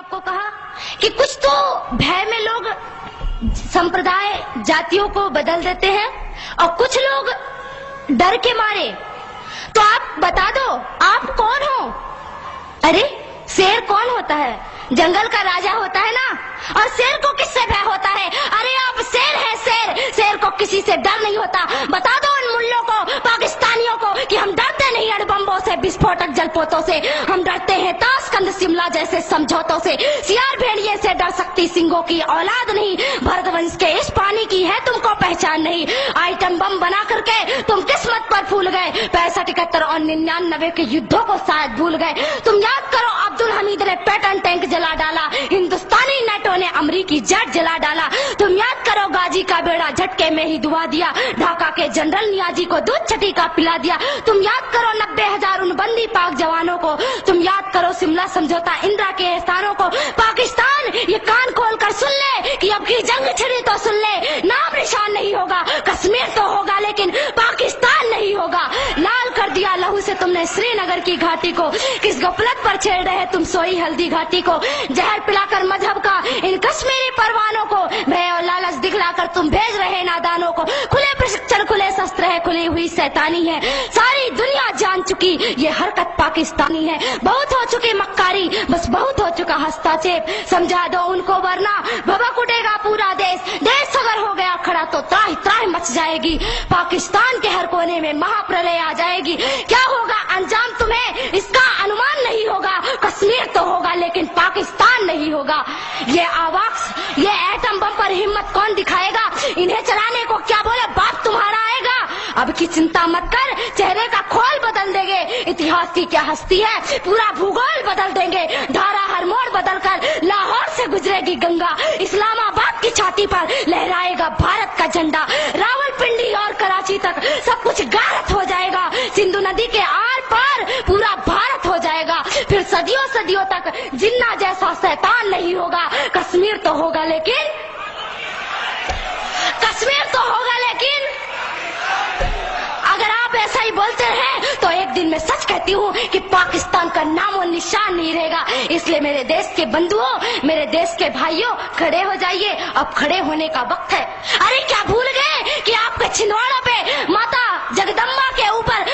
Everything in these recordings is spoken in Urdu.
آپ کو کہا کہ کچھ تو بھے میں لوگ سمپردائے جاتیوں کو بدل دیتے ہیں اور کچھ لوگ ڈر کے مارے. تو آپ بتا دو آپ کون ہو؟ ارے شیر کون ہوتا ہے؟ جنگل کا راجا ہوتا ہے نا. اور شیر کو کس سے بھے ہوتا ہے؟ ارے آپ شیر ہیں شیر. شیر کو کسی سے ڈر نہیں ہوتا. بتا دو ان ملوں کو پاکستانیوں کو کہ ہم ڈرتے نہیں اڑ بمبوں سے بسفوٹک جل پوتوں سے. ہم ڈرتے ہیں تاشقند شملہ جیسے سمجھوتوں سے. سیار بھیڑیے سے ڈر سکتی سنگھوں کی اولاد نہیں. بھرتونش کے اس پانی کی ہے تم کو پہچان نہیں. آئٹم بم بنا کر کے تم قسمت پر پھول گئے. 65 71 اور 99 کے یدھوں کو شاید بھول گئے. تم یاد کرو عبدالحمید نے پیٹن ٹینک جلا ڈالا. ہندوستانی نیٹو نے امریکی جیٹ جلا ڈالا. تم یاد کرو غازی کا بیڑا جھٹکے میں ہی ڈبا دیا. ڈھاکہ کے جنرل نیازی کو دودھ چھٹی کا پلا دیا. تم یاد کرو 90,000 ان بندی پاک جوانوں کو. تم یاد کرو شملہ سمجھوتا اندرا کے احسانوں کو. پاکستان یہ کان کھول کر سن لے کہ اب کی جنگ چھڑی تو سن لے. نام نشان نہیں ہوگا. کشمیر تو ہوگا لیکن پاکستان نہیں ہوگا. لال کر دیا لہو سے تم نے سری نگر کی گھاٹی کو. کس غفلت پر چھیڑ رہے تم سوئی ہلدی گھاٹی کو. زہر پلا کر مذہب کا ان کشمیری پروانوں کو. بھے اور لالچ دکھلا کر تم بھیج رہے نادانوں کو. کھلے پرشکشن کھلے شستر ہے کھلی ہوئی شیطانی ہے. ساری دنیا جان چکی یہ حرکت پاکستانی ہے. بہت ہو چکی مکاری بس بہت ہو چکا ہستا چیپ. سمجھا دو ان کو ورنہ بھبک اٹھے گا پورا دیش. دیش اگر ہو گیا کھڑا تو تراہ تراہ مچ جائے گی. پاکستان کے ہر کونے میں مہا پرلے آ جائے گی. کیا ہوگا انجام تمہیں اس کا انمان نہیں ہوگا. کشمیر تو ہوگا لیکن پاکستان نہیں ہوگا. یہ آواز یہ ایٹم بم پر ہمت کون دکھائے گا؟ انہیں چلانے کو کیا بولے باپ تمہارا آئے گا. اب کی چنتا مت کر چہرے کا کھول بدل دیں گے. اتہاس کی کیا ہستی ہے پورا بھوگول بدل دیں گے. دھارا ہر موڑ بدل کر لاہور سے گزرے گی گنگا. اسلام آباد کی چھاتی پر لہرائے گا بھارت کا جھنڈا. راول پنڈی اور کراچی تک سب کچھ غارت ہو جائے گا. سندھو ندی کے آر پار پورا بھارت ہو جائے گا. پھر صدیوں صدیوں تک جنہ جیسا شیطان نہیں ہوگا. کشمیر تو ہوگا لیکن کشمیر تو ہوگا لیکن اگر آپ ایسا ہی بولتے رہے تو ایک دن میں سچ کہتی ہوں کہ پاکستان کا نام و نشان نہیں رہے گا. اس لیے میرے دیش کے بندھوؤں میرے دیش کے بھائیوں کھڑے ہو جائیے. اب کھڑے ہونے کا وقت ہے. ارے کیا بھول گئے کہ آپ کے چھندواڑا پہ ماتا جگدمبا کے اوپر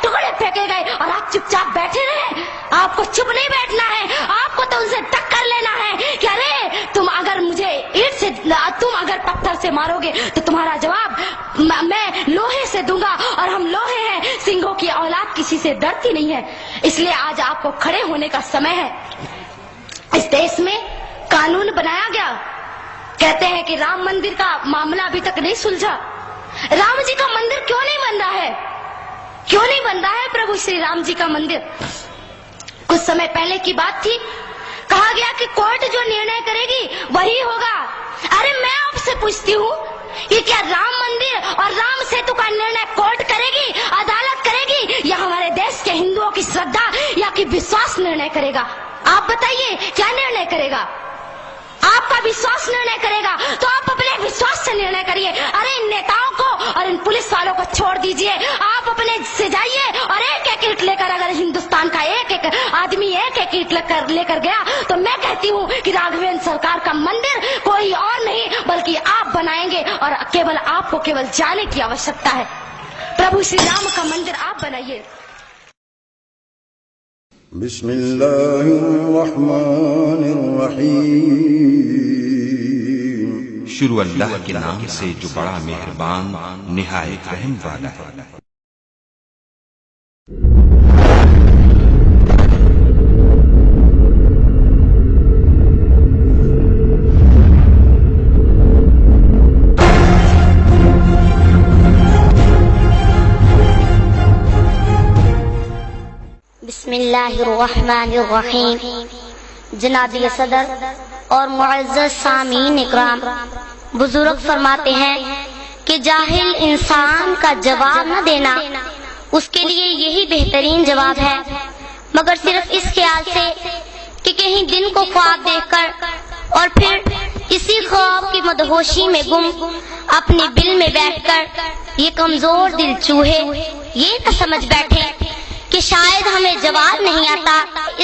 ٹکڑے پھینکے گئے اور آپ چپ چاپ بیٹھے رہے. آپ کو چپ نہیں بیٹھنا ہے. آپ کو تو ان سے ٹکر لینا ہے کہ ارے تم اگر مجھے اینٹ سے تم اگر پتھر سے مارو گے تو تمہارا جواب میں لوہے سے دوں گا. اور ہم لوہے ہیں. سنگھوں کی اولاد کسی سے ڈرتی نہیں ہے. اس لیے آج آپ کو کھڑے ہونے کا سمے ہے. اس دیش میں قانون بنایا گیا. کہتے ہیں کہ رام مندر کا معاملہ ابھی تک نہیں سلجھا. رام جی کا مندر کیوں نہیں بن رہا ہے؟ کیوں نہیں بن رہا ہے پربھو شری رام جی کا مندر؟ کچھ سمے پہلے کی بات تھی. کہا گیا کہ کورٹ جو نرنے کرے گی وہی ہوگا. ارے میں آپ سے پوچھتی ہوں یہ کیا رام مندر اور رام سیتو کا نرنے کورٹ کرے گی عدالت کرے گی یا ہمارے دیش کے ہندوؤں کی شردھا یا کہ وشواس نرنے کرے گا؟ آپ بتائیے کیا نرنے کرے گا؟ آپ کا وشواس نرنے کرے گا تو آپ اپنے وشواس سے نرنے کریے. ارے ان نیتاؤں کو اور ان پولیس والوں کو چھوڑ دیجئے. آپ اپنے سے جائیے اور ایک ایک اینٹ لے کر اگر ہندوستان کا ایک ایک آدمی ایک ایک اینٹ لے کر گیا تو میں کہتی ہوں کہ راگھویندر سرکار کا مندر کوئی اور نہیں بلکہ آپ بنائیں گے. اور کیول آپ کو کیول جانے کی آوشکتا ہے. پربھو شری رام کا مندر آپ بنائیے. بسم اللہ الرحمن الرحیم. شروع اللہ کے نام سے جو بڑا مہربان نہایت رحم والا ہے. بسم اللہ الرحمن الرحیم. جناب صدر اور معزز سامعین اکرام، بزرگ فرماتے ہیں کہ جاہل انسان کا جواب نہ دینا اس کے لیے یہی بہترین جواب ہے، مگر صرف اس خیال سے کہ کہیں دن کو خواب دیکھ کر اور پھر اسی خواب کی مدہوشی میں گم اپنے بل میں بیٹھ کر یہ کمزور دل چوہے یہ نہ سمجھ بیٹھے کہ شاید ہمیں جواب نہیں آتا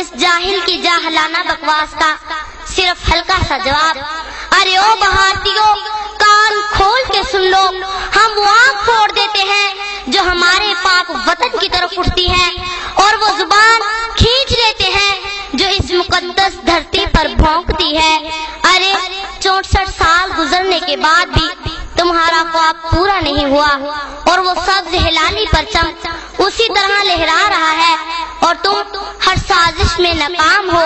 اس جاہل کی جاہلانہ بکواس کا صرف ہلکا سا جواب۔ ارے او بھارتیوں، کان کھول کے سن لو، ہم وہ آنکھ پھوڑ دیتے ہیں جو ہمارے پاک وطن کی طرف اٹھتی ہے، اور وہ زبان کھینچ لیتے ہیں جو اس مقدس دھرتی پر بھونکتی ہے۔ ارے 64 سال گزرنے کے بعد بھی تمہارا خواب پورا نہیں ہوا، اور وہ سبز ہلالی پرچم اسی طرح لہرا رہا ہے، اور تم ہر سازش میں ناکام ہو۔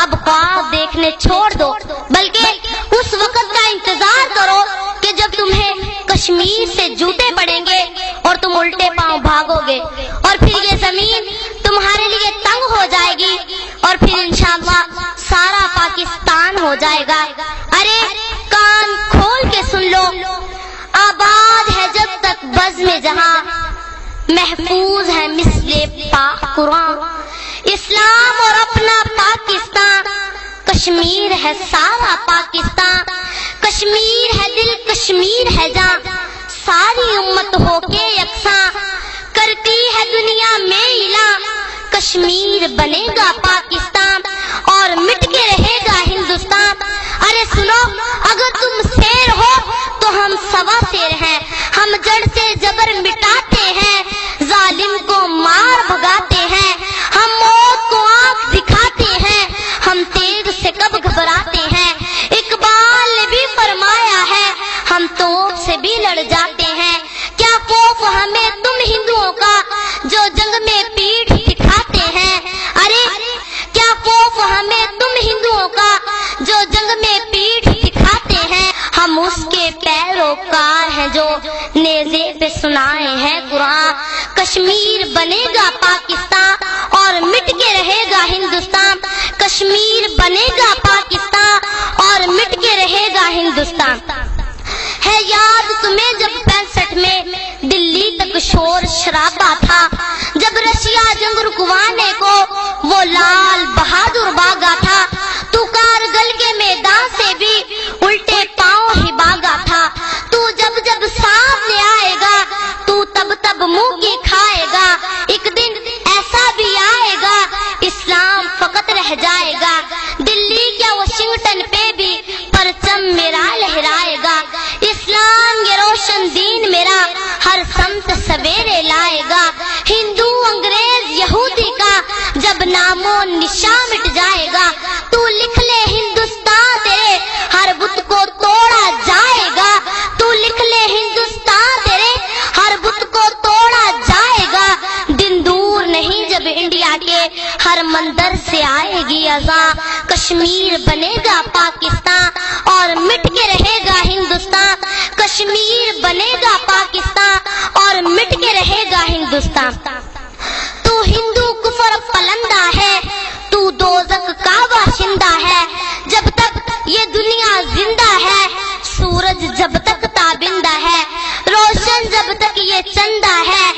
اب خواب دیکھنے چھوڑ دو، بلکہ اس وقت کا انتظار کرو کہ جب تمہیں کشمیر سے جوتے پڑیں گے اور تم الٹے پاؤں بھاگو گے، اور پھر یہ زمین تمہارے لیے تنگ ہو جائے گی، اور پھر انشاءاللہ سارا پاکستان ہو جائے گا۔ ارے کان کھول کے سن لو، آباد ہے جب تک بزم جہاں، محفوظ ہے مثل پاک قرآن، اسلام اور اپنا پاکستان، کشمیر ہے سارا پاکستان، کشمیر ہے دل، کشمیر ہے جان، ساری امت ہو کے یکساں کرتی ہے دنیا میں اعلان، کشمیر بنے گا پاکستان اور مٹ کے رہے گا ہندوستان۔ ارے سنو، اگر تم شیر ہو تو ہم سوا شیر ہیں، ہم جڑ سے جبر مٹاتے ہیں، ظالم کو مار بھگاتے ہیں، ہم موت کو آنکھ دکھاتے ہیں، ہم تیر سے کب گھبراتے ہیں، اقبال نے بھی فرمایا ہے ہم توپ سے بھی لڑ جاتے ہیں۔ کیا خوف ہمیں تم ہندوؤں کا جو جنگ میں پیٹھ دکھاتے ہیں، ارے کیا خوف ہمیں تم ہندوؤں کا جو جنگ میں پیٹھ دکھاتے ہیں، ہم اس کے پیروکار ہیں جو نیزے پہ سنائے ہیں قرآن، کشمیر بنے گا پاکستان اور مٹ کے رہے گا ہندوستان، کشمیر بنے گا پاکستان اور مٹ کے رہے گا ہندوستان۔ ہے یاد تمہیں جب 65 میں دلی تک شور شرابہ تھا، جب رشیا جنگ رکوانے کو وہ لال بہادر بھاگا تھا، تو کارگل کے میدان سے بھی الٹے پاؤں ہی بھاگا تھا، تو جب جب سامنے آئے گا تو تب تب منہ کی کھائے گا، ایک دن ایسا بھی آئے گا اسلام فقط رہ جائے گا، دلی کیا واشنگٹن پہ بھی پرچم میرا لہرائے گا، اسلام یہ روشن دین میرا ہر سمت سویرے لائے گا، ہندو انگریز یہودی کا جب نام و نشان مٹ جائے گا، تو لکھ لے ہندوستان تیرے ہر بت کو توڑا جائے گا، تو لکھ لے ہندوستان تیرے ہر بت کو توڑا جائے گا، دن دور نہیں جب انڈیا کے ہر مندر سے آئے گی اذاں، کشمیر بنے گا پاکستان اور مٹ کے رہے گا ہندوستان، کشمیر بنے گا پاکستان اور مٹ کے رہے گا ہندوستان۔ تو ہندو کفر پلندہ ہے، تو دوزخ کا باشندہ ہے، جب تک یہ دنیا زندہ ہے، سورج جب تک تابندہ ہے، روشن جب تک یہ چندہ ہے،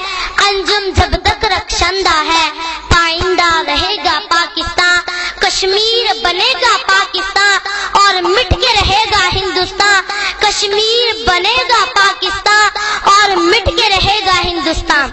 انجم جب تک رخشندہ ہے، پائندہ رہے گا پاکستان، کشمیر بنے گا پاکستان اور مٹ کے رہے گا ہندوستان، کشمیر بنے گا پاکستان اور مٹ کے رہے گا ہندوستان۔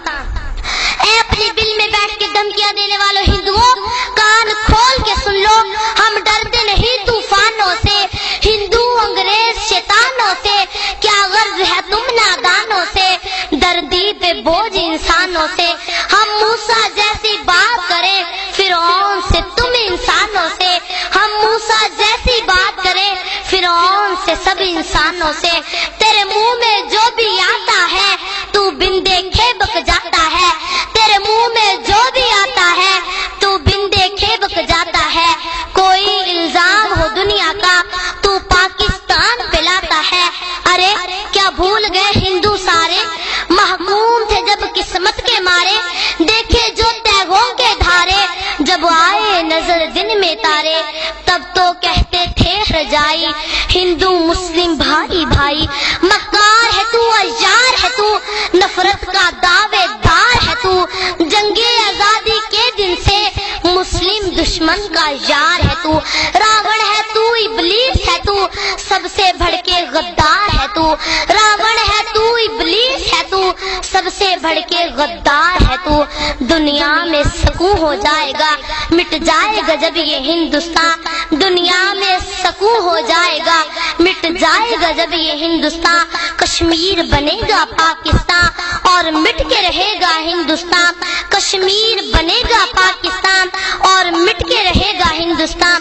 اے اپنے دل میں بیٹھ کے دھمکیاں دینے والوں ہندوؤں، کان کھول کے سن لو، ہم ڈرتے نہیں طوفانوں سے، ہندو انگریز شیطانوں سے، کیا غرض ہے تم نادانوں سے، دردی پہ بوجھ انسانوں سے، ہم موسیٰ جیسی بات کریں فرعون سے تم انسانوں سے، ہم موسیٰ جیسی بات کریں فرعون سے سب انسانوں سے، تیرے منہ میں جو بھی آتا ہے تو بن دیکھے بک جاتا ہے، تیرے منہ میں جو بھی آتا ہے تو بن دیکھے بک جاتا ہے، کوئی الزام ہو دنیا کا تو پاکستان پہ لاتا ہے، ارے کیا بھول گئے ہندو سارے محکوم تھے جب قسمت کے مارے، دیکھے جو تیغوں کے دھارے، جب آئے نظر دن میں تارے، تب تو کہتے تھے رجائی ہندو مسلم بھائی بھائی، مکار ہے تو عیار ہے تو نفرت کا دعوے دار ہے تو، جنگ آزادی کے دن سے مسلم دشمن کا یار ہے تو، راون ہے تو ابلیس ہے تو سب سے بڑھ کے غدار ہے تو، راون ہے تو ابلیس ہے تو سب سے بڑھ کے غدار ہے تو، دنیا میں سکون ہو جائے گا، مٹ جائے گا جب یہ ہندوستان، دنیا میں سکون ہو جائے گا، مٹ جائے گا جب یہ ہندوستان، کشمیر بنے گا پاکستان اور مٹ کے رہے گا ہندوستان، کشمیر بنے گا پاکستان اور مٹ کے رہے گا ہندوستان۔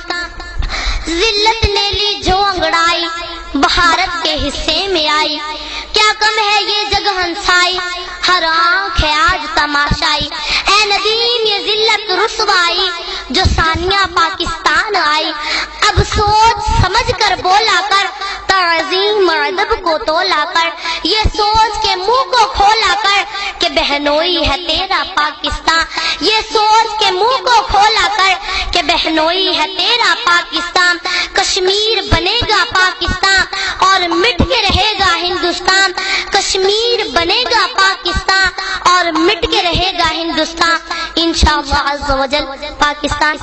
ذلت نے لی جو انگڑائی بھارت کے حصے میں آئی، کیا کم ہے یہ جگ ہنسائی، ہر آنکھ ہے آج تماشائی، اے ندیم یہ ذلت رسوائی جو ثانیہ پاکستان آئی، اب سوچ سمجھ کر بولا کر، تعظیم ادب کو تولا کر، یہ سوچ کے منہ کو کھولا کر کہ بہنوئی ہے تیرا پاکستان، یہ سوچ کے منہ کو کھولا کر کہ بہنوئی ہے تیرا پاکستان، کشمیر بنے گا پاکستان اور مٹ کے رہے گا ہندوستان، کشمیر بنے گا پاکستان اور مٹ کے رہے گا ہندوستان، انشاءاللہ عز و جل پاکستان